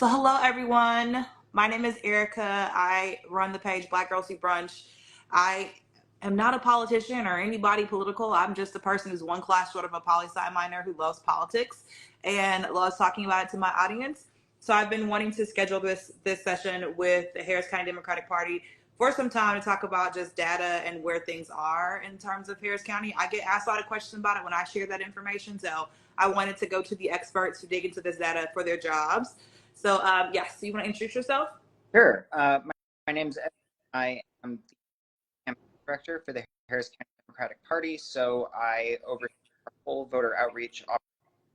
So hello everyone. My name is Erika. I run the page Black Girls Eat Brunch. I am not a politician or anybody political. I'm just a person who's one class short of a poli-sci minor who loves politics and loves talking about it to my audience. So I've been wanting to schedule this session with the Harris County Democratic Party for some time to talk about just data and where things are in terms of Harris County. I get asked a lot of questions about it when I share that information. So I wanted to go to the experts who dig into this data for their jobs. So, yes, so you want to introduce yourself? Sure. My name's Ed. I am the campaign director for the Harris County Democratic Party. So I oversee our whole voter outreach,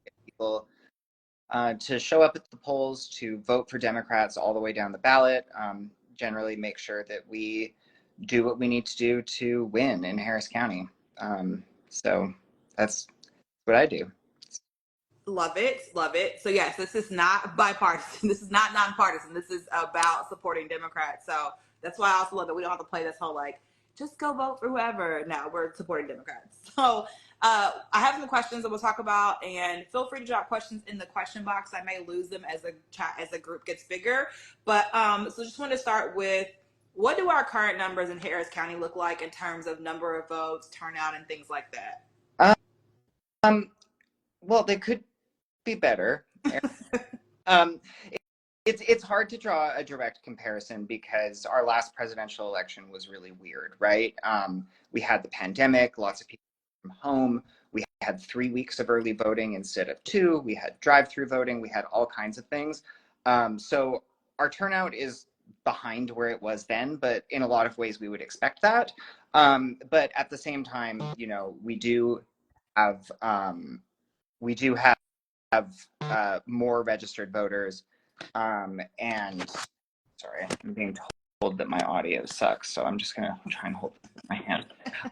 get people to show up at the polls, to vote for Democrats all the way down the ballot. Generally, make sure that we do what we need to do to win in Harris County. So that's what I do. Love it. Love it. So, yes, this is not bipartisan. This is not nonpartisan. This is about supporting Democrats. So that's why I also love that we don't have to play this whole like, just go vote for whoever. No, we're supporting Democrats. So I have some questions that we'll talk about, and feel free to drop questions in the question box. I may lose them as the group gets bigger. But so just want to start with, what do our current numbers in Harris County look like in terms of number of votes, turnout, and things like that? Well, they could be better. um, it's hard to draw a direct comparison because our last presidential election was really weird, right? We had the pandemic, lots of people from home. We had 3 weeks of early voting instead of 2. We had drive-through voting. We had all kinds of things. So our turnout is behind where it was then, but in a lot of ways we would expect that. But at the same time, we do have more registered voters. And sorry, I'm being told that my audio sucks, so I'm just gonna try and hold my hand.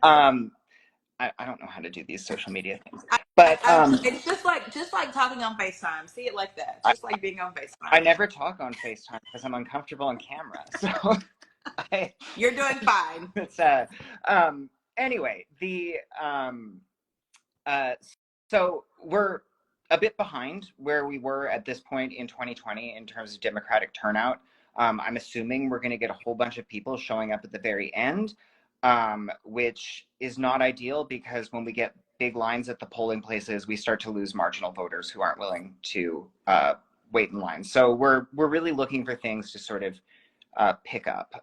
I don't know how to do these social media things, but it's just like talking on FaceTime. See it like that, just like being on FaceTime. I never talk on FaceTime because I'm uncomfortable on camera. So you're doing fine. It's anyway, so we're a bit behind where we were at this point in 2020 in terms of Democratic turnout. I'm assuming we're going to get a whole bunch of people showing up at the very end, which is not ideal because when we get big lines at the polling places, we start to lose marginal voters who aren't willing to wait in line. So we're really looking for things to sort of pick up.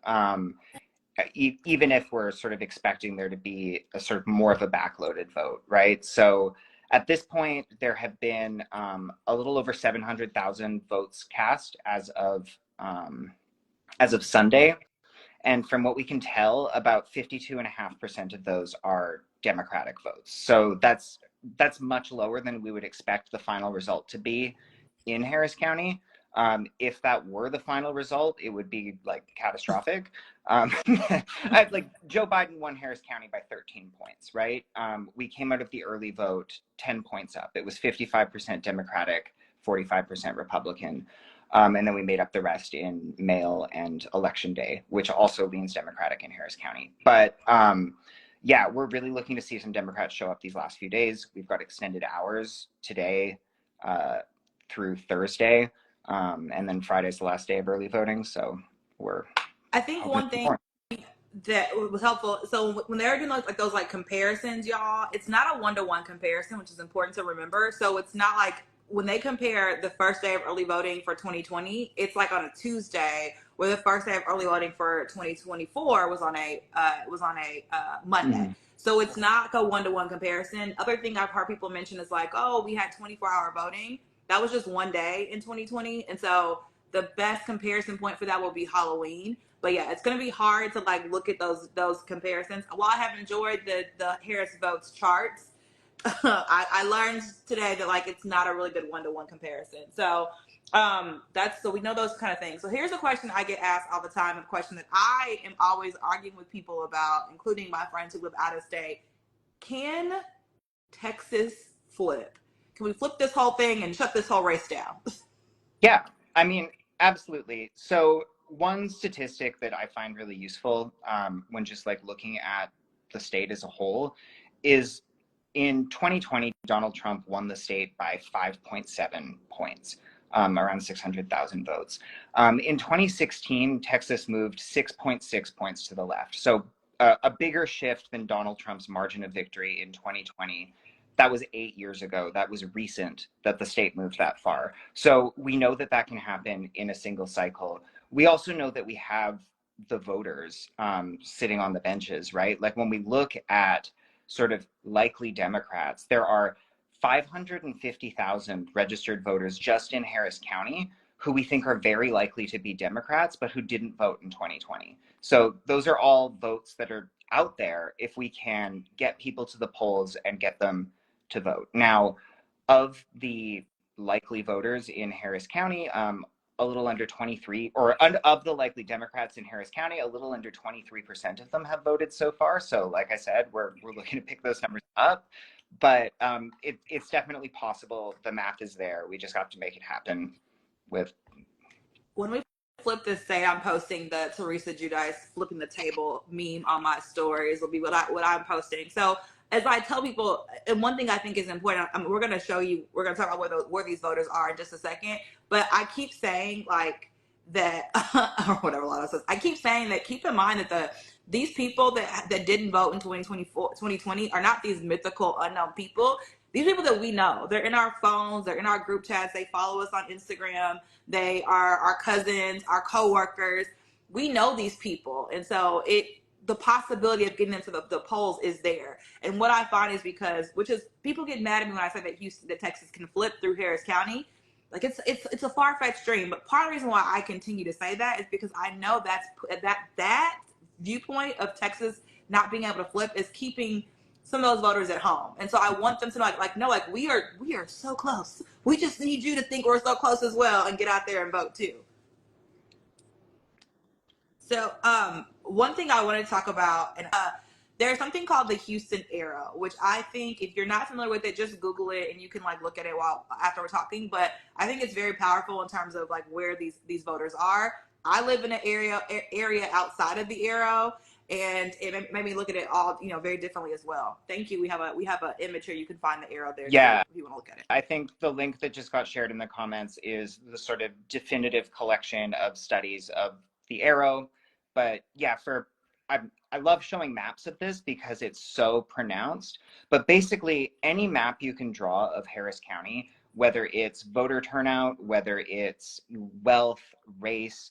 Even if we're sort of expecting there to be a sort of more of a backloaded vote, right? So at this point, there have been a little over 700,000 votes cast as of Sunday. And from what we can tell, about 52.5% of those are Democratic votes. So that's much lower than we would expect the final result to be in Harris County. If that were the final result, it would be like catastrophic. Like Joe Biden won Harris County by 13 points, right? We came out of the early vote 10 points up. It was 55% Democratic, 45% Republican. And then we made up the rest in mail and election day, which also leans Democratic in Harris County. But yeah, we're really looking to see some Democrats show up these last few days. We've got extended hours today through Thursday. And then Friday's the last day of early voting. So I think one thing that was helpful. So when they're doing like those like comparisons, y'all, it's not a 1-to-1 comparison, which is important to remember. So it's not like when they compare the first day of early voting for 2020, it's like on a Tuesday, where the first day of early voting for 2024 was on a Monday. Mm-hmm. So it's not a 1-to-1 comparison. Other thing I've heard people mention is like, oh, we had 24-hour voting. That was just one day in 2020. And so the best comparison point for that will be Halloween. But yeah, it's going to be hard to like look at those comparisons. While I have enjoyed the Harris votes charts, I learned today that like it's not a really good 1-to-1 comparison. So so we know those kind of things. So here's a question I get asked all the time, a question that I am always arguing with people about, including my friends who live out of state. Can Texas flip? Can we flip this whole thing and shut this whole race down? Yeah, I mean, absolutely. So one statistic that I find really useful when just like looking at the state as a whole is in 2020, Donald Trump won the state by 5.7 points. around 600,000 votes. In 2016, Texas moved 6.6 points to the left. So a bigger shift than Donald Trump's margin of victory in 2020. That was 8 years ago. That was recent that the state moved that far. So we know that that can happen in a single cycle. We also know that we have the voters sitting on the benches, right? Like when we look at sort of likely Democrats, there are 550,000 registered voters just in Harris County who we think are very likely to be Democrats, but who didn't vote in 2020. So those are all votes that are out there if we can get people to the polls and get them to vote. Now, of the likely voters in Harris County, a little under 23, or of the likely Democrats in Harris County, a little under 23% of them have voted so far. So like I said, we're looking to pick those numbers up, but it's definitely possible. The math is there. We just have to make it happen with. When we flip this, say I'm posting the Teresa Giudice flipping the table meme on my stories will be what I'm posting. So as I tell people, and one thing I think is important, we're going to show you, we're going to talk about where these voters are in just a second, but I keep saying like that, or whatever Lana says, I keep saying that keep in mind that these people that didn't vote in 2020 are not these mythical unknown people. These people that we know, they're in our phones, they're in our group chats, they follow us on Instagram, they are our cousins, our coworkers. We know these people. And so the possibility of getting into the polls is there. And what I find is which is people get mad at me when I say that Texas can flip through Harris County. Like it's a far-fetched dream, but part of the reason why I continue to say that is because I know that viewpoint of Texas not being able to flip is keeping some of those voters at home. And so I want them to know, no, we are so close. We just need you to think we're so close as well and get out there and vote too. So one thing I want to talk about, and there's something called the Houston Arrow, which I think if you're not familiar with it, just Google it and you can like look at it after we're talking. But I think it's very powerful in terms of like where these voters are. I live in an area outside of the Arrow, and it made me look at it all very differently as well. Thank you. We have an image here. You can find the arrow there Yeah, too if you want to look at it. I think the link that just got shared in the comments is the sort of definitive collection of studies of the arrow. But yeah, I love showing maps of this because it's so pronounced. But basically, any map you can draw of Harris County, whether it's voter turnout, whether it's wealth, race,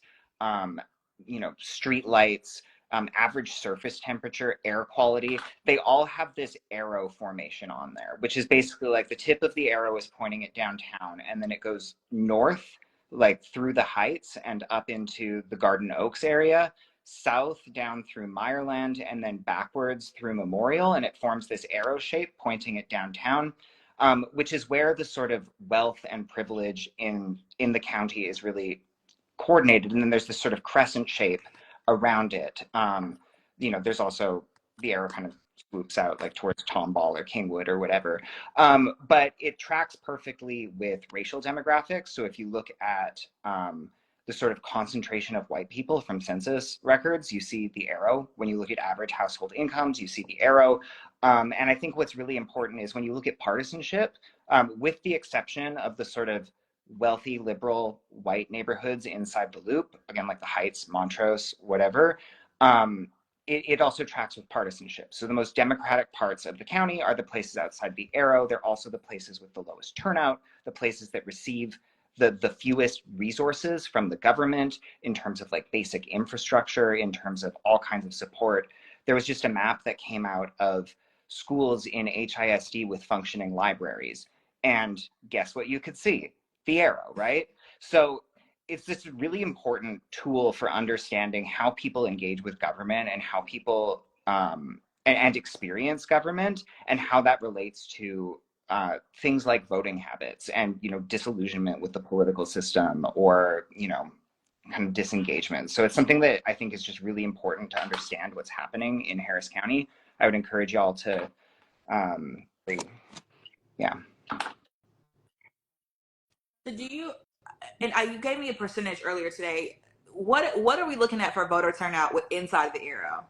street lights, average surface temperature, air quality, they all have this arrow formation on there, which is basically like the tip of the arrow is pointing it downtown, and then it goes north, like through the Heights and up into the Garden Oaks area, south down through Meyerland, and then backwards through Memorial, and it forms this arrow shape pointing it downtown, which is where the sort of wealth and privilege in the county is really coordinated. And then there's this sort of crescent shape around it. There's also the arrow kind of swoops out like towards Tomball or Kingwood or whatever. But it tracks perfectly with racial demographics. So if you look at the sort of concentration of white people from census records, you see the arrow. When you look at average household incomes, you see the arrow. And I think what's really important is when you look at partisanship, with the exception of the sort of wealthy liberal white neighborhoods inside the loop, again like the Heights, Montrose, whatever, it also tracks with partisanship. So the most democratic parts of the county are the places outside the arrow. They're also the places with the lowest turnout, the places that receive the fewest resources from the government in terms of like basic infrastructure, in terms of all kinds of support. There was just a map that came out of schools in HISD with functioning libraries. And guess what you could see? The arrow, right? So it's this really important tool for understanding how people engage with government and how people and experience government, and how that relates to things like voting habits and disillusionment with the political system, or kind of disengagement. So it's something that I think is just really important to understand what's happening in Harris County. I would encourage y'all to yeah. So you gave me a percentage earlier today. What are we looking at for voter turnout inside the Arrow?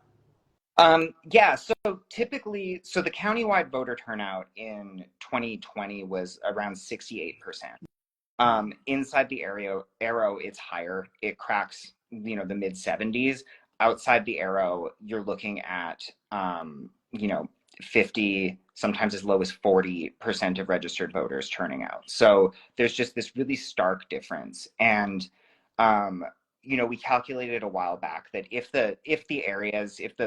Yeah, so typically, the countywide voter turnout in 2020 was around 68%. Inside the arrow, it's higher. It cracks, the mid 70s. Outside the arrow, you're looking at, 50, sometimes as low as 40% of registered voters turning out. So there's just this really stark difference. And, we calculated a while back that if the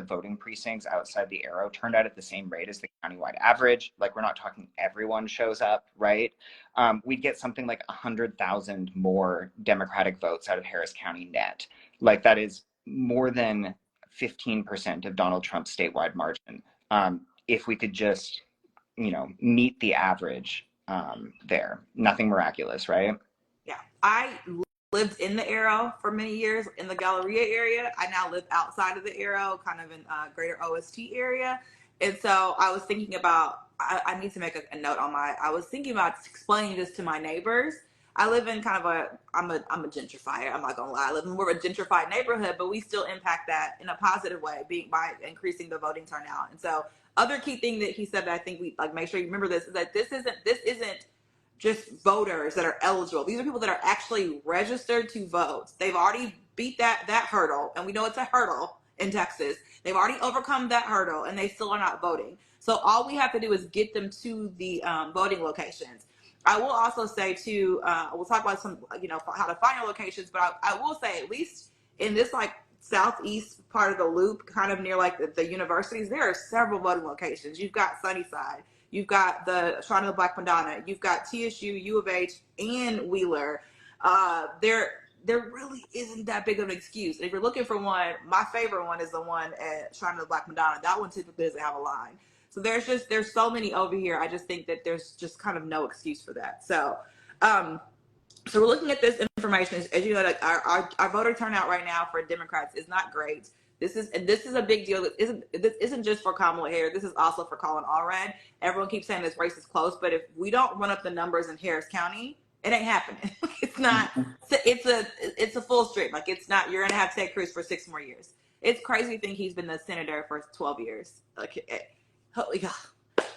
voting precincts outside the arrow turned out at the same rate as the countywide average, like we're not talking everyone shows up, right? We'd get something like 100,000 more Democratic votes out of Harris County net. Like that is more than 15% of Donald Trump's statewide margin. If we could just, meet the average there. Nothing miraculous, right? Yeah. I lived in the Arrow for many years in the Galleria area. I now live outside of the Arrow, kind of in greater OST area. And so I was thinking about, I need to make a note on I was thinking about explaining this to my neighbors. I live in kind of I'm a gentrifier. I'm not gonna lie. I live in more of a gentrified neighborhood, but we still impact that in a positive way, by increasing the voting turnout. And so, other key thing that he said that I think we like make sure you remember this is that this isn't just voters that are eligible. These are people that are actually registered to vote. They've already beat that hurdle, and we know it's a hurdle in Texas. They've already overcome that hurdle, and they still are not voting. So all we have to do is get them to the voting locations. I will also say too, we'll talk about some, how to find your locations, but I will say at least in this like southeast part of the loop, kind of near like the universities, there are several voting locations. You've got Sunnyside, you've got the Shrine of the Black Madonna, you've got TSU, U of H, and Wheeler. There really isn't that big of an excuse. If you're looking for one, my favorite one is the one at Shrine of the Black Madonna. That one typically doesn't have a line. So there's so many over here. I just think that there's just kind of no excuse for that. So so we're looking at this information. As you know, like our voter turnout right now for Democrats is not great. This is a big deal. This isn't just for Kamala Harris. This is also for Colin Allred. Everyone keeps saying this race is close, but if we don't run up the numbers in Harris County, it ain't happening. It's not. It's a full stream. Like it's not. You're gonna have Ted Cruz for 6 more years. It's crazy to think he's been the senator for 12 years. Like, holy God.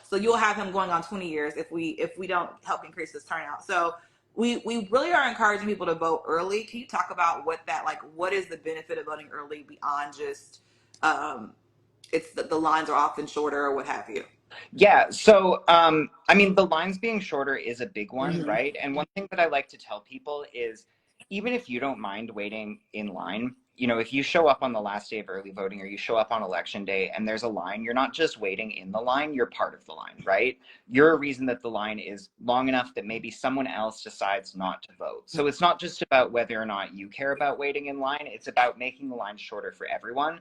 So you'll have him going on 20 years if we don't help increase this turnout. So we really are encouraging people to vote early. Can you talk about what is the benefit of voting early beyond just it's the lines are often shorter or what have you? Yeah. So, the lines being shorter is a big one, Mm-hmm. right? And one thing that I like to tell people is even if you don't mind waiting in line, if you show up on the last day of early voting or you show up on election day and there's a line, you're not just waiting in the line, you're part of the line, right? You're a reason that the line is long enough that maybe someone else decides not to vote. So it's not just about whether or not you care about waiting in line, it's about making the line shorter for everyone.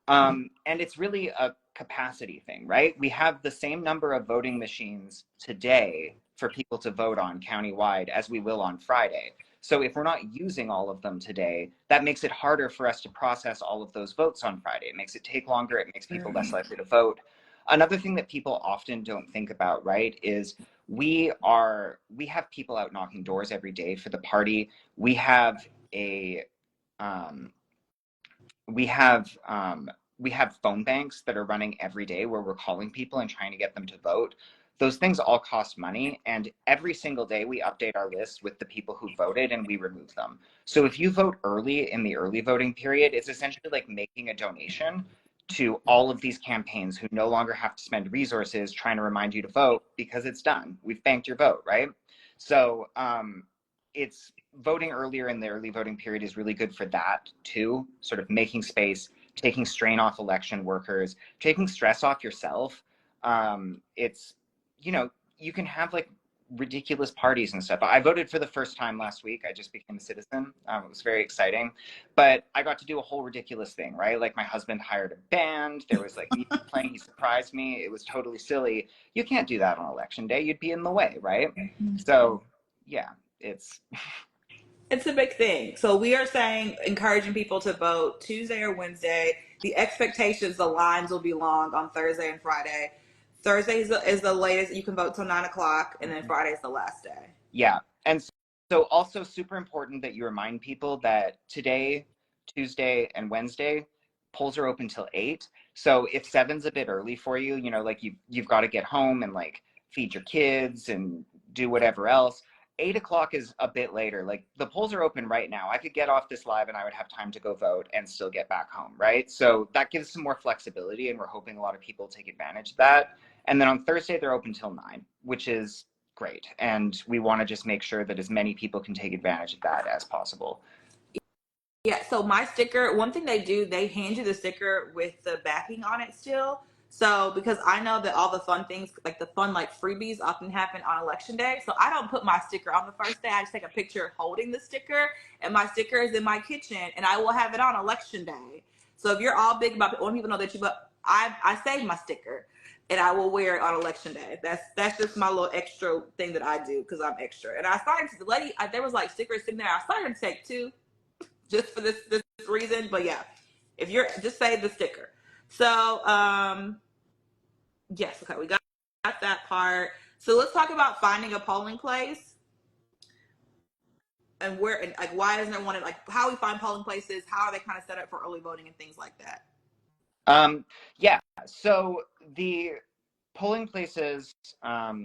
And it's really a capacity thing, right? We have the same number of voting machines today for people to vote on countywide as we will on Friday. So if we're not using all of them today, that makes it harder for us to process all of those votes on Friday. It makes it take longer. It makes people less likely to vote. Another thing that people often don't think about, right, is we have people out knocking doors every day for the party. We have a um, we have we have phone banks that are running every day where we're calling people and trying to get them to vote. Those things all cost money, and every single day we update our list with the people who voted and we remove them. So if you vote early in the early voting period, it's essentially like making a donation to all of these campaigns who no longer have to spend resources trying to remind you to vote because it's done. We've banked your vote, right? So it's voting earlier in the early voting period is really good for that too, sort of making space, taking strain off election workers, taking stress off yourself. It's, you can have like ridiculous parties and stuff. I voted for the first time last week. I just became a citizen. It was very exciting, but I got to do a whole ridiculous thing, right? Like my husband hired a band. There was like music playing. He surprised me. It was totally silly. You can't do that on election day. You'd be in the way, right? So yeah, It's a big thing. So we are saying encouraging people to vote Tuesday or Wednesday. The expectations, the lines will be long on Thursday and Friday. Thursday is the latest you can vote till 9 o'clock, and then Friday is the last day. Yeah. And so also super important that you remind people that today, Tuesday and Wednesday, polls are open till 8. So if 7's a bit early for you, like you've got to get home and like feed your kids and do whatever else. 8 o'clock is a bit later. Like, the polls are open right now. I could get off this live and I would have time to go vote and still get back home, right? So that gives some more flexibility, and we're hoping a lot of people take advantage of that. And then on Thursday, they're open till 9, which is great. And we want to just make sure that as many people can take advantage of that as possible. Yeah, so my sticker, one thing they do, they hand you the sticker with the backing on it still. So because I know that all the fun things, like the fun like freebies often happen on election day. So I don't put my sticker on the first day. I just take a picture holding the sticker, and my sticker is in my kitchen, and I will have it on election day. So if you're all big about it, want people know that but I save my sticker and I will wear it on election day. That's just my little extra thing that I do because I'm extra. And I started to, the lady, there was like stickers sitting there. I started to take 2 just for this reason. But yeah, if you're just save the sticker. So yes, okay, we got that part. So let's talk about finding a polling place and where, and like why isn't there one, like how we find polling places, how are they kind of set up for early voting and things like that. Yeah, so the polling places are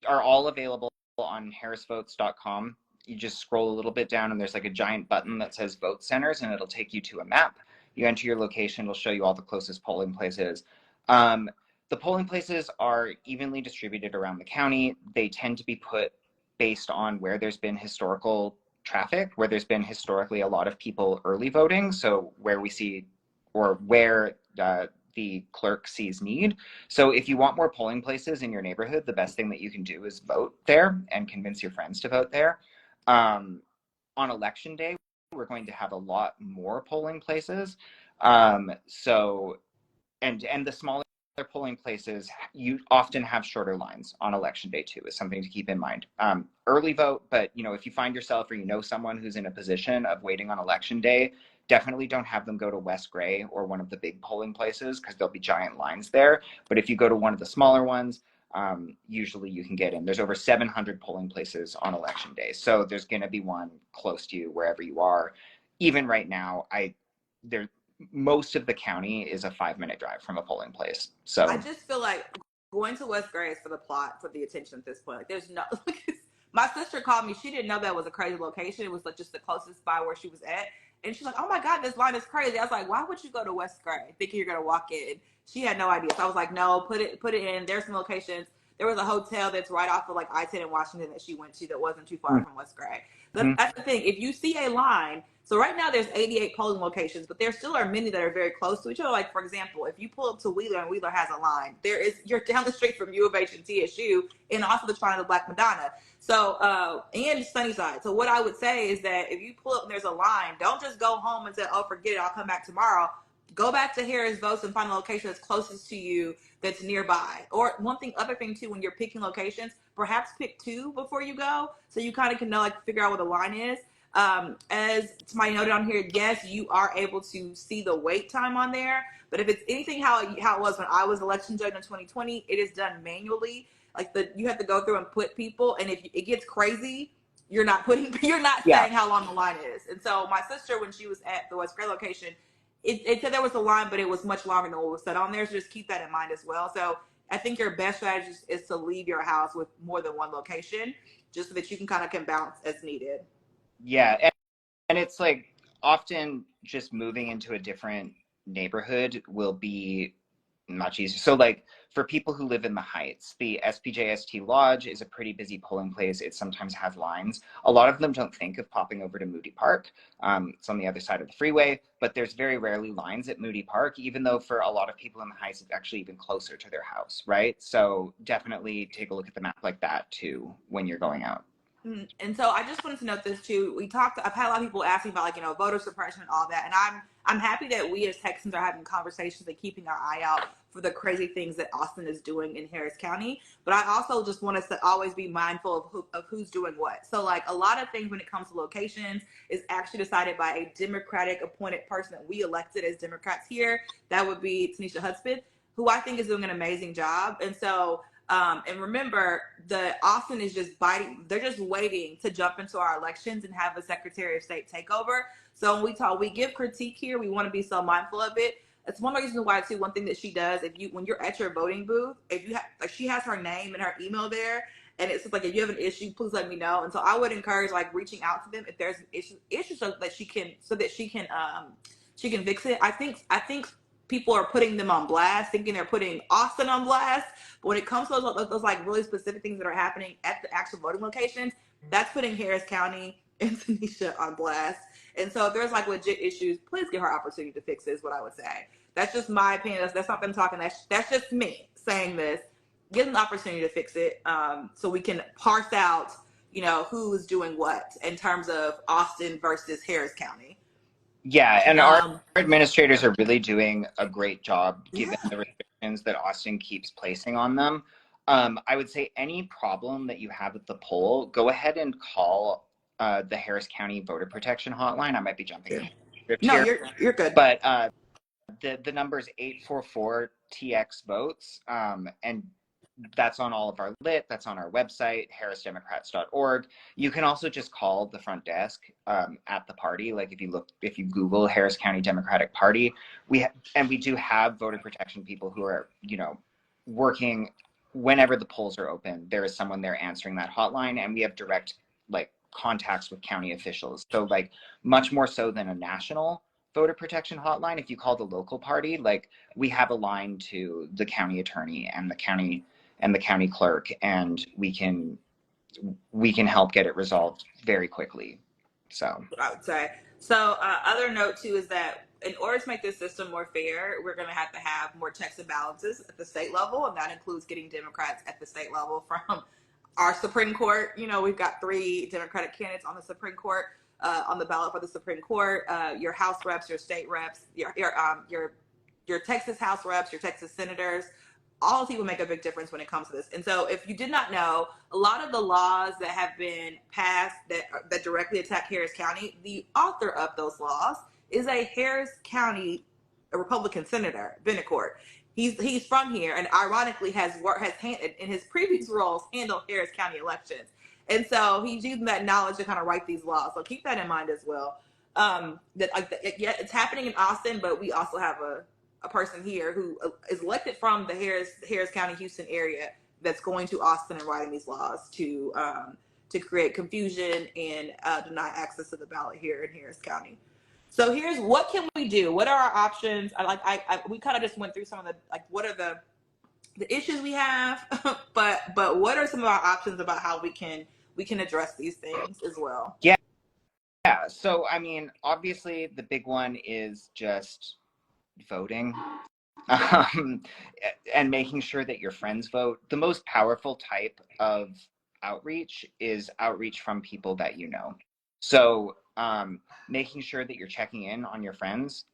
all available on harrisvotes.com. You just scroll a little bit down and there's like a giant button that says vote centers, and it'll take you to a map. You enter your location, it'll show you all the closest polling places. The polling places are evenly distributed around the county. They tend to be put based on where there's been historical traffic, where there's been historically a lot of people early voting. So where we see, or where the clerk sees need. So if you want more polling places in your neighborhood, the best thing that you can do is vote there and convince your friends to vote there. On election day, we're going to have a lot more polling places. So, and the smaller polling places, you often have shorter lines on election day too, is something to keep in mind. Early vote, but if you find yourself or someone who's in a position of waiting on election day, definitely don't have them go to West Gray or one of the big polling places because there'll be giant lines there. But if you go to one of the smaller ones, usually you can get in. There's over 700 polling places on election day. So there's going to be one close to you wherever you are. Even right now, most of the county is a 5-minute drive from a polling place. So I just feel like going to West Gray is for the plot, for the attention at this point. Like there's no, my sister called me. She didn't know that was a crazy location. It was like just the closest by where she was at. And she's like, oh my God, this line is crazy. I was like, why would you go to West Gray thinking you're going to walk in? She had no idea. So I was like, no, put it in. There's some locations. There was a hotel that's right off of like I-10 in Washington that she went to that wasn't too far from West Gray. That's the thing. If you see a line, so right now there's 88 polling locations, but there still are many that are very close to each other. Like for example, if you pull up to Wheeler and Wheeler has a line, you're down the street from U of H and TSU, and also the Shrine of the Black Madonna. So and Sunnyside. So what I would say is that if you pull up and there's a line, don't just go home and say, oh, forget it, I'll come back tomorrow. Go back to Harris Votes and find a location that's closest to you that's nearby. Or other thing too, when you're picking locations, perhaps pick 2 before you go, so you kind of can know, like, figure out where the line is. As somebody noted on here, yes, you are able to see the wait time on there, but if it's anything how it was when I was election judge in 2020, it is done manually. Like you have to go through and put people, and if it gets crazy, you're not saying how long the line is. And so my sister, when she was at the West Gray location, it said there was a line, but it was much longer than what was said on there. So just keep that in mind as well. So I think your best strategy is to leave your house with more than one location, just so that you can bounce as needed. Yeah, and it's like often just moving into a different neighborhood will be much easier. So like for people who live in the Heights, the SPJST Lodge is a pretty busy polling place. It sometimes has lines. A lot of them don't think of popping over to Moody Park. It's on the other side of the freeway, but there's very rarely lines at Moody Park, even though for a lot of people in the Heights, it's actually even closer to their house, right? So definitely take a look at the map like that too when you're going out. And so I just wanted to note this too. I've had a lot of people asking about voter suppression and all that, and I'm happy that we as Texans are having conversations and keeping our eye out for the crazy things that Austin is doing in Harris County. But I also just want us to always be mindful of who's doing what. So like a lot of things when it comes to locations is actually decided by a Democratic appointed person that we elected as Democrats here. That would be Tanisha Hudspeth, who I think is doing an amazing job. And so and remember, Austin is just they're just waiting to jump into our elections and have a Secretary of State takeover. So when we give critique here, we want to be so mindful of it. It's one reason why one thing that she does, when you're at your voting booth, if you have, like, she has her name and her email there, And it's just like, if you have an issue, please let me know. And so I would encourage like reaching out to them if there's an issue so that she can fix it. I think people are putting them on blast, thinking they're putting Austin on blast. But when it comes to those like really specific things that are happening at the actual voting locations, that's putting Harris County and Tanisha on blast. And so if there's like legit issues, please give her opportunity to fix it, is what I would say. That's just my opinion. That's not them talking. That's just me saying this. Give them the opportunity to fix it, so we can parse out, who's doing what in terms of Austin versus Harris County. Yeah, and our Um, administrators are really doing a great job given yeah, the restrictions that Austin keeps placing on them. I would say any problem that you have at the poll, go ahead and call the Harris County Voter Protection Hotline. I might be jumping yeah. ahead of the script No, here, you're good. but the number is 844 TX votes, and that's on all of our that's on our website, harrisdemocrats.org. You can also just call the front desk at the party. Like if you Google Harris County Democratic Party, we do have voter protection people who are, working whenever the polls are open. There is someone there answering that hotline, and we have direct like contacts with county officials. So like much more so than a national voter protection hotline. If you call the local party, like we have a line to the county attorney and the county clerk, and we can help get it resolved very quickly. So I would say. So, other note too is that in order to make this system more fair, we're going to have more checks and balances at the state level, and that includes getting Democrats at the state level from our Supreme Court. We've got 3 Democratic candidates on the Supreme Court, on the ballot for the Supreme Court. Your House reps, your state reps, your Texas House reps, your Texas senators. All of people make a big difference when it comes to this. And so, if you did not know, a lot of the laws that have been passed that directly attack Harris County, the author of those laws is a Harris County Republican senator, Benecourt. He's from here, and ironically has in his previous roles handled Harris County elections, and so he's using that knowledge to kind of write these laws. So keep that in mind as well. Yeah, it's happening in Austin, but we also have a person here who is elected from the Harris County, Houston area that's going to Austin and writing these laws to create confusion and deny access to the ballot here in Harris County. So here's what can we do? What are our options? We kind of just went through some of the what are the issues we have, but what are some of our options about how we can address these things as well? yeah, so I mean, obviously the big one is just voting. um, and making sure that your friends vote. The most powerful type of outreach is outreach from people that you know. So making sure that you're checking in on your friends,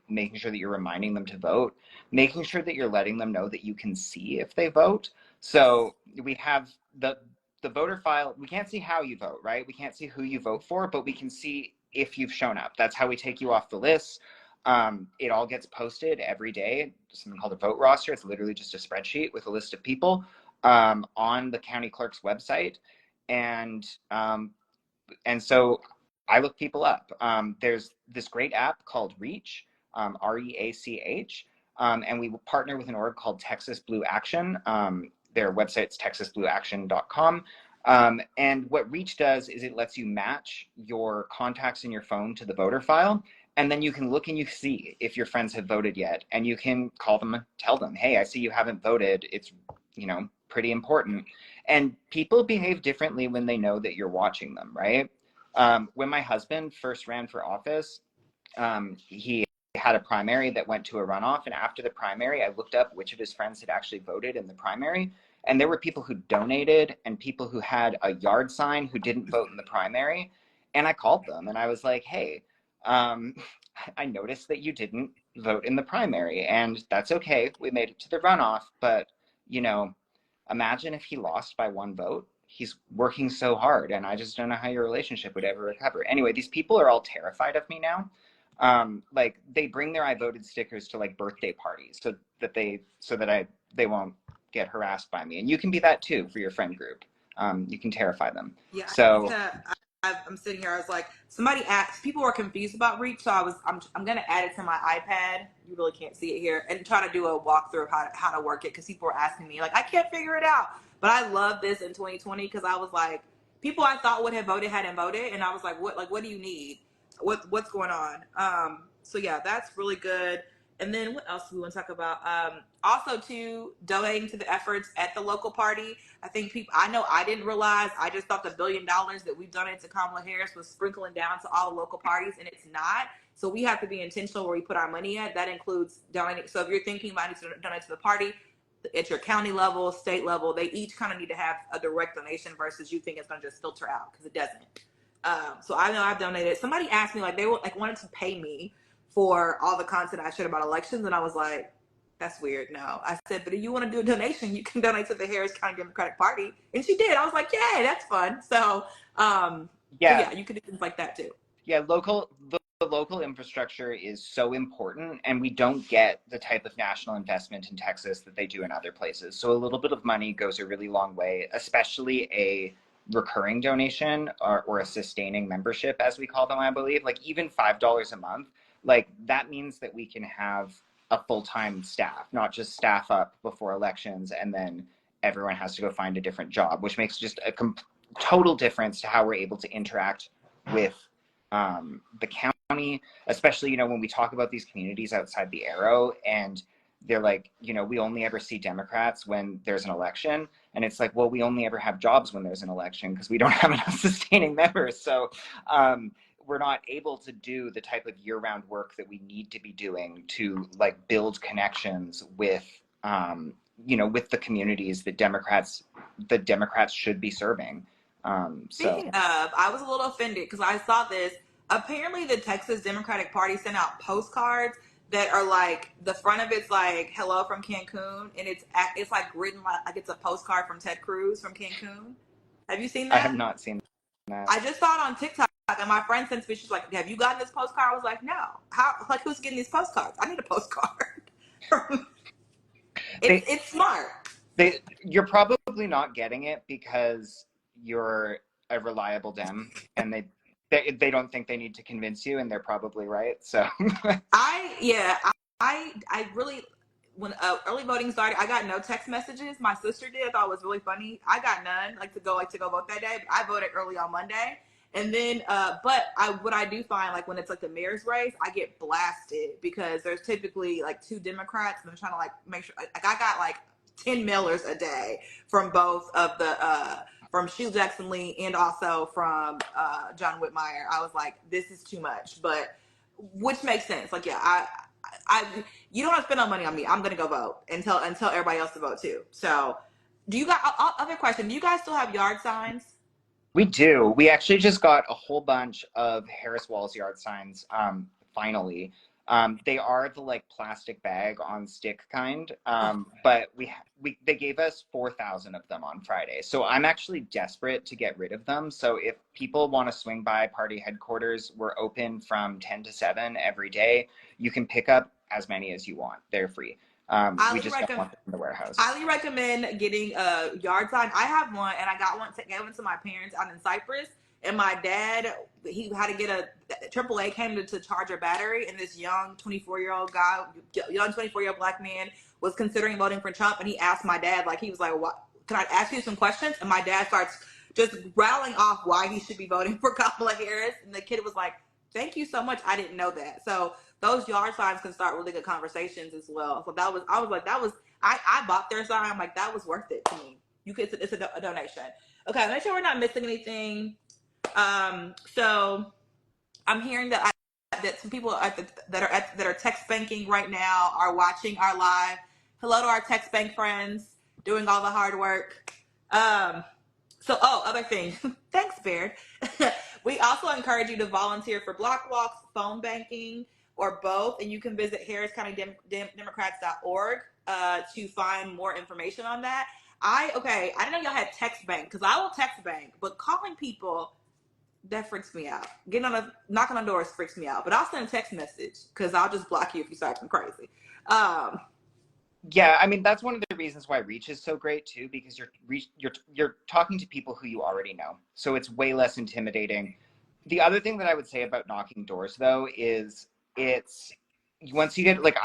making sure that you're reminding them to vote, making sure that you're letting them know that you can see if they vote. So we have the voter file. We can't see how you vote, right? We can't see who you vote for, but we can see if you've shown up. That's how we take you off the list. It all gets posted every day, something called a vote roster. It's literally just a spreadsheet with a list of people on the county clerk's website. And so I look people up. There's this great app called Reach, REACH, and we partner with an org called Texas Blue Action. Their website's texasblueaction.com. And what Reach does is it lets you match your contacts in your phone to the voter file. And then you can look and you see if your friends have voted yet. And you can call them and tell them, hey, I see you haven't voted. It's, pretty important. And people behave differently when they know that you're watching them, right? When my husband first ran for office, he had a primary that went to a runoff. And after the primary, I looked up which of his friends had actually voted in the primary. And there were people who donated and people who had a yard sign who didn't vote in the primary. And I called them and I was like, hey, I noticed that you didn't vote in the primary, and that's okay. We made it to the runoff, but, imagine if he lost by 1 vote. He's working so hard, and I just don't know how your relationship would ever recover. Anyway, these people are all terrified of me now. They bring their I voted stickers to birthday parties so that they won't get harassed by me. And you can be that too for your friend group. You can terrify them. Yeah, So I'm sitting here. I was like, somebody asked. People were confused about Reach, so I'm gonna add it to my iPad. You really can't see it here, and try to do a walkthrough of how to work it because people were asking me I can't figure it out. But I love this in 2020 because I was like, people I thought would have voted hadn't voted, and I was like, what do you need? What's going on? So yeah, that's really good. And then what else do we want to talk about? Also, too, donating to the efforts at the local party. I think people, I know I didn't realize, I just thought the $1 billion that we've donated to Kamala Harris was sprinkling down to all the local parties, and it's not. So we have to be intentional where we put our money at. That includes donating. So if you're thinking about need to donate to the party at your county level, state level, they each kind of need to have a direct donation versus you think it's going to just filter out, because it doesn't. So I know I've donated. Somebody asked me, like, they were like wanted to pay me for all the content I shared about elections, and I was like, that's weird. No, I said, but if you want to do a donation, you can donate to the Harris County Democratic Party, and she did. I was like, yay, that's fun. So, Yeah, you can do things like that too. yeah, the local infrastructure is so important, and we don't get the type of national investment in Texas that they do in other places. So a little bit of money goes a really long way, especially a recurring donation or a sustaining membership, as we call them, I believe. Like even $5 a month, like that means that we can have a full-time staff, not just staff up before elections and then everyone has to go find a different job, which makes just a total difference to how we're able to interact with the county, especially, you know, when we talk about these communities outside the Arrow and they're like, you know, we only ever see Democrats when there's an election. And it's like, well, we only ever have jobs when there's an election because we don't have enough sustaining members. So we're not able to do the type of year-round work that we need to be doing to like build connections with, you know, with the communities that Democrats should be serving. Speaking of, I was a little offended because I saw this. Apparently, the Texas Democratic Party sent out postcards that are like, the front of it's like "Hello from Cancun," and it's like written like it's a postcard from Ted Cruz from Cancun. Have you seen I have that? not seen that. I just saw it on TikTok, and my friend sent me. She's like, "Have you gotten this postcard?" I was like, "No. How? Like, who's getting these postcards? I need a postcard." They It's smart. you're probably not getting it because you're a reliable Dem, and they don't think they need to convince you, and they're probably right. So I really, when early voting started, I got no text messages. My sister did. I thought it was really funny. I got none, like to go vote that day. But I voted early on Monday, and then but what I do find, like when it's like the mayor's race, I get blasted because there's typically like two Democrats, and I'm trying to like make sure. Like I got like 10 mailers a day from both of the from Sheila Jackson Lee and also from John Whitmire. I was like, this is too much, but which makes sense. Like, yeah, I you don't have to spend no money on me. I'm gonna go vote and tell everybody else to vote too. So, do you guys? Other question: do you guys still have yard signs? we do. We actually just got a whole bunch of Harris Walls yard signs. Finally, they are the like plastic bag on stick kind. But they gave us 4,000 of them on Friday. So I'm actually desperate to get rid of them. So if people want to swing by party headquarters, we're open from 10 to 7 every day. You can pick up as many as you want. They're free. We just don't want them in the warehouse. Highly recommend getting a yard sign. I have one, and I got one gave one to my parents out in Cyprus. And my dad, he had to get a AAA came to charge a battery, and this young 24-year-old guy, young 24-year-old black man, was considering voting for Trump. And he asked my dad, like, he was like, "What? Can I ask you some questions?" And my dad starts just rattling off why he should be voting for Kamala Harris. And the kid was like, "Thank you so much. I didn't know that." So those yard signs can start really good conversations as well. So I was like, I bought their sign. I'm like, that was worth it to me. It's a donation. Okay, make sure we're not missing anything. So I'm hearing that some people that are text banking right now are watching our live. Hello to our text bank friends doing all the hard work. Other thing. Thanks, Baird. We also encourage you to volunteer for block walks, phone banking, or both. And you can visit harriscountydemocrats.org to find more information on that. I didn't know y'all had text bank because I will text bank, but calling people, that freaks me out. Knocking on doors freaks me out. But I'll send a text message because I'll just block you if you start acting crazy. Yeah, I mean that's one of the reasons why Reach is so great too, because you're talking to people who you already know, so it's way less intimidating. The other thing that I would say about knocking doors though is it's once you get like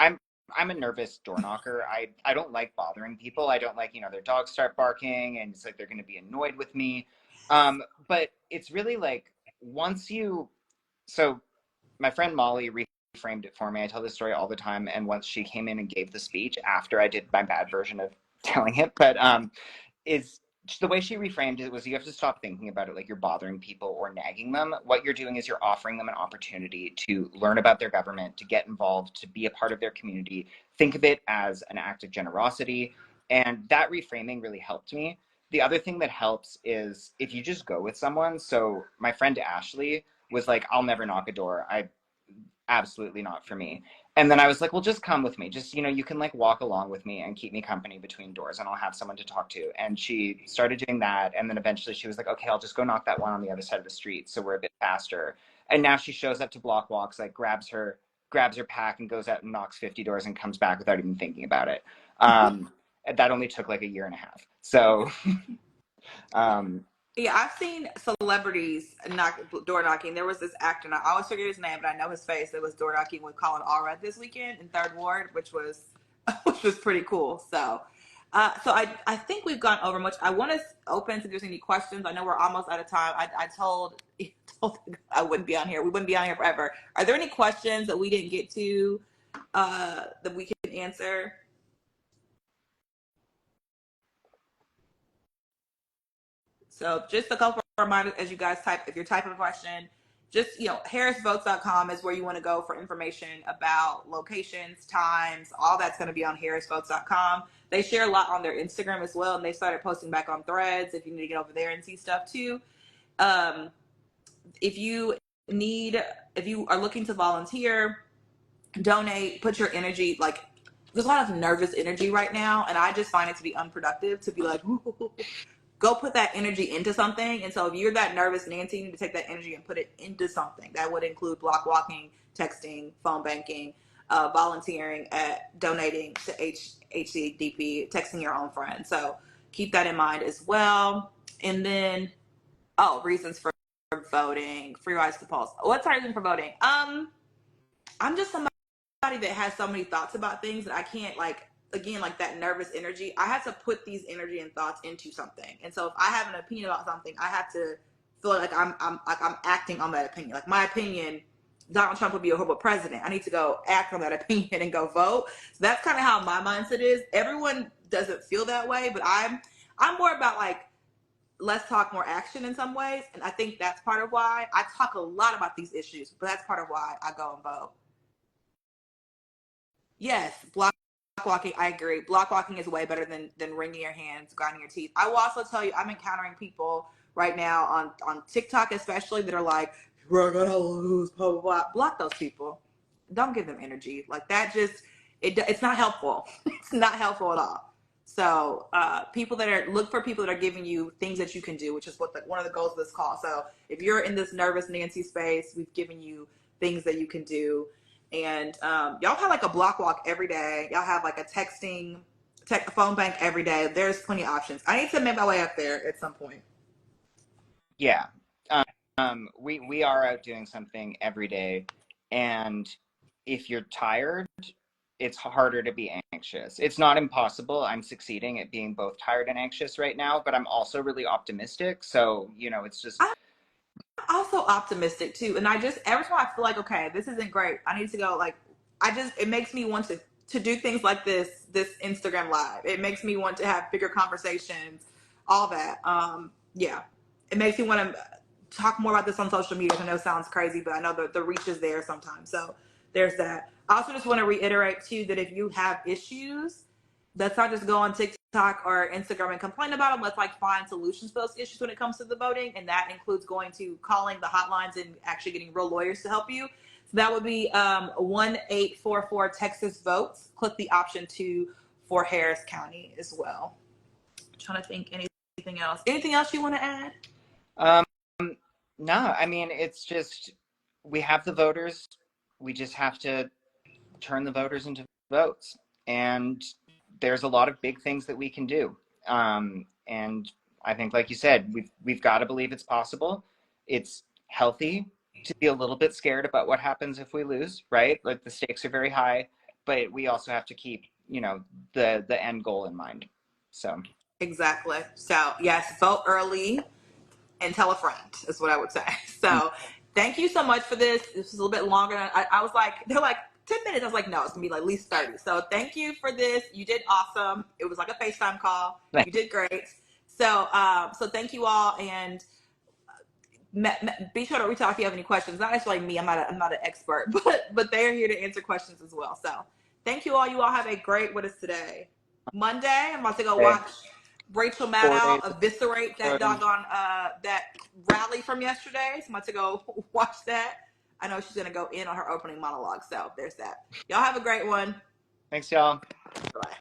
I'm a nervous door knocker. I don't like bothering people. I don't like, their dogs start barking and it's like they're going to be annoyed with me. But it's really like once you, so my friend Molly reframed it for me. I tell this story all the time. And once she came in and gave the speech after I did my bad version of telling it, but is the way she reframed it was you have to stop thinking about it like you're bothering people or nagging them. What you're doing is you're offering them an opportunity to learn about their government, to get involved, to be a part of their community. Think of it as an act of generosity. And that reframing really helped me. The other thing that helps is if you just go with someone. So my friend Ashley was like, I'll never knock a door. I absolutely not for me. And then I was like, well, just come with me. Just, you can like walk along with me and keep me company between doors and I'll have someone to talk to. And she started doing that. And then eventually she was like, okay, I'll just go knock that one on the other side of the street. So we're a bit faster. And now she shows up to block walks, like grabs her pack and goes out and knocks 50 doors and comes back without even thinking about it. That only took like a year and a half. So, Yeah, I've seen celebrities door knocking. There was this actor, and I always forget his name, but I know his face. That was door knocking with Colin Allred this weekend in Third Ward, which was which was pretty cool. So, I think we've gone over much. I want to open to there's any questions. I know we're almost out of time. I told I wouldn't be on here. We wouldn't be on here forever. Are there any questions that we didn't get to that we can answer? So just a couple of reminders as you guys type, if you're typing a question, just, harrisvotes.com is where you want to go for information about locations, times, all that's going to be on harrisvotes.com. They share a lot on their Instagram as well, and they started posting back on Threads if you need to get over there and see stuff too. Um, if you are looking to volunteer, donate, put your energy, like, there's a lot of nervous energy right now, and I just find it to be unproductive to be like, go put that energy into something. And so if you're that nervous Nancy, you need to take that energy and put it into something. That would include block walking, texting, phone banking, volunteering, donating to HCDP, texting your own friends. So keep that in mind as well. And then, reasons for voting, free rise to polls. What's our reason for voting? I'm just somebody that has so many thoughts about things that I can't, like, again, like that nervous energy, I have to put these energy and thoughts into something. And so if I have an opinion about something, I have to feel like I'm acting on that opinion. Like, my opinion, Donald Trump would be a horrible president. I need to go act on that opinion and go vote. So that's kind of how my mindset is. Everyone doesn't feel that way, but I'm more about like less talk, more action in some ways. And I think that's part of why I talk a lot about these issues, but that's part of why I go and vote. Yes, block walking. I agree. Block walking is way better than wringing your hands, grinding your teeth. I will also tell you, I'm encountering people right now on TikTok, especially, that are like, "We're gonna lose." Blah blah blah. Block those people. Don't give them energy like that. Just it's not helpful. It's not helpful at all. So people that are look for people that are giving you things that you can do, which is what one of the goals of this call. So if you're in this nervous Nancy space, we've given you things that you can do. And y'all have like a block walk every day. Y'all have like a phone bank every day. There's plenty of options. I need to make my way up there at some point. yeah. We are out doing something every day. And if you're tired, it's harder to be anxious. It's not impossible. I'm succeeding at being both tired and anxious right now, but I'm also really optimistic. So, it's just, I'm also optimistic too. And I just, every time I feel like, okay, this isn't great, I need to go, like, it makes me want to do things like this Instagram live. It makes me want to have bigger conversations, all that. Yeah. It makes me want to talk more about this on social media. I know it sounds crazy, but I know the reach is there sometimes. So there's that. I also just want to reiterate too that if you have issues, let's not just go on TikTok or Instagram and complain about them. Let's like find solutions for those issues when it comes to the voting, and that includes going to calling the hotlines and actually getting real lawyers to help you. So that would be 1844 Texas votes. Click the option 2 for Harris County as well. I'm trying to think anything else. Anything else you want to add? um, no, I mean, it's just, we have the voters. We just have to turn the voters into votes. And there's a lot of big things that we can do. And I think, like you said, we've got to believe it's possible. It's healthy to be a little bit scared about what happens if we lose, right? Like, the stakes are very high, but we also have to keep, you know, the end goal in mind. So Exactly. So yes, vote early and tell a friend is what I would say. So thank you so much for this. This was a little bit longer than I was like, they're like 10 minutes. I was like, no, it's gonna be like at least 30. So thank you for this. You did awesome. It was like a FaceTime call. You did great. So so thank you all, and be sure to reach out if you have any questions. Not actually me, I'm not an expert, but they're here to answer questions as well. So thank you all. You all have a great, what is today? Monday. I'm about to go watch Rachel 4 days Maddow eviscerate that doggone that rally from yesterday. So I'm about to go watch that. I know she's gonna go in on her opening monologue. So there's that. Y'all have a great one. Thanks, y'all. Bye.